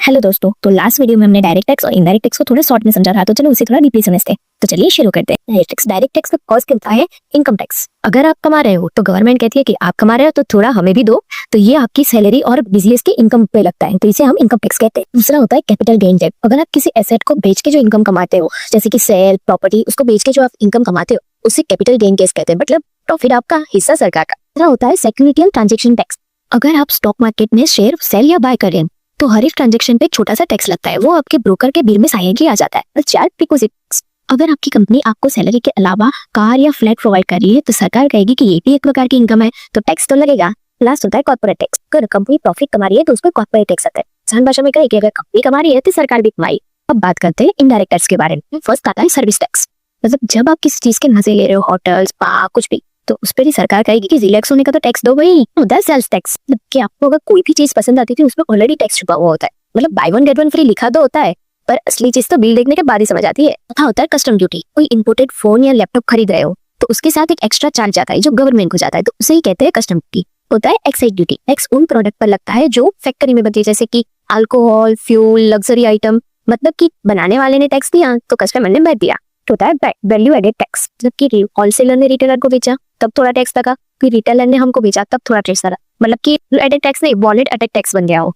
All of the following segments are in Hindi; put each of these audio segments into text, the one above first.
हेलो दोस्तों, तो लास्ट वीडियो में हमने डायरेक्ट टैक्स और इनडायरेक्ट टैक्स को थोड़ा शॉर्ट में समझा था, तो चलो उसे थोड़ा डीपली समझते हैं। तो चलिए शुरू करते हैं। डायरेक्ट टैक्स का कॉस्ट कितना है? Income tax. अगर आप कमा रहे हो तो गवर्नमेंट कहती है कि आप कमा रहे हो तो थोड़ा हमें भी दो, तो ये आपकी सैलरी और बिजनेस की इनकम पे लगता है, तो इसे हम इनकम टैक्स कहते हैं। दूसरा होता है कैपिटल गेन टैक्स। अगर आप किसी एसेट को बेच के जो इनकम कमाते हो, जैसे कि सेल प्रॉपर्टी, उसको बेच के जो आप इनकम कमाते हो उसे कैपिटल गेन टैक्स कहते हैं, मतलब प्रॉफिट आपका, हिस्सा सरकार का। तीसरा होता है सिक्योरिटी एंड ट्रांजैक्शन टैक्स। अगर आप स्टॉक मार्केट में शेयर सेल या बाय कर रहे हैं तो हर एक ट्रांजैक्शन पे छोटा सा टैक्स लगता है, वो आपके ब्रोकर के बिल में सहायक आ जाता है। और चार डिपॉजिट टैक्स। अगर आपकी कंपनी आपको सैलरी के अलावा कार या फ्लैट प्रोवाइड कर रही है तो सरकार कहेगी कि ये भी एक प्रकार की इनकम है, तो टैक्स तो लगेगा। लास्ट होता है कॉर्पोरेट टैक्स। अगर कंपनी प्रॉफिट कमा रही है तो उस पर कॉर्पोरेट टैक्स आता है। आसान भाषा में कहे कि अगर कंपनी कमा रही है तो सरकार भी कमाई। अब बात करते हैं इनडायरेक्ट टैक्स के बारे में। फर्स्ट आता है सर्विस टैक्स। मतलब जब आप किसी चीज के मजे ले रहे हो, होटल, स्पा, कुछ भी, तो उस पर ही सरकार कहेगी कि रिलैक्स होने का तो टैक्स दो भाई। होता है सेल्स टैक्स। मतलब कि आपको अगर कोई भी चीज पसंद आती थी उसमें ऑलरेडी टैक्स छुपा हुआ होता है, मतलब by one get one free लिखा तो होता है, पर असली चीज तो बिल देखने के बाद ही समझ आती है। तथा होता है कस्टम ड्यूटी। कोई इंपोर्टेड फोन या लैपटॉप खरीद रहे हो तो उसके साथ एक एक्स्ट्रा चार्ज जाता है जो गवर्नमेंट को जाता है, तो उसे ही कहते हैं कस्टम ड्यूटी। होता है एक्साइज ड्यूटी। टैक्स उन प्रोडक्ट पर लगता है जो फैक्ट्री में बनती है, जैसे कि अल्कोहल, फ्यूल, लग्जरी आइटम, मतलब कि बनाने वाले ने टैक्स दिया तो कस्टमर ने भर दिया। होता है वैल्यू एडेड टैक्स। जबकि होलसेलर ने रिटेलर को बेचा तब थोड़ा टैक्स लगा, फिर रिटेलर ने हमको बेचा तब थोड़ा टैक्स लगा, मतलब कि एडेड टैक्स नहीं, वॉलेट एडेड टैक्स बन गया हो।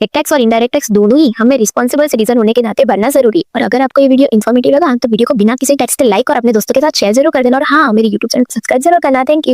एक टैक्स और इनडायरेक्ट टैक्स दोनों ही हमें रिस्पॉन्सिबल सिटीजन होने के नाते भरना जरूरी है। और अगर आपको ये वीडियो इन्फॉर्मेटिव लगा तो वीडियो को बिना किसी टैक्स के लाइक और अपने दोस्तों के साथ शेयर जरूर कर देना। और हाँ, मेरे यूट्यूब चैनल सब्सक्राइब जरूर करना। Thank you.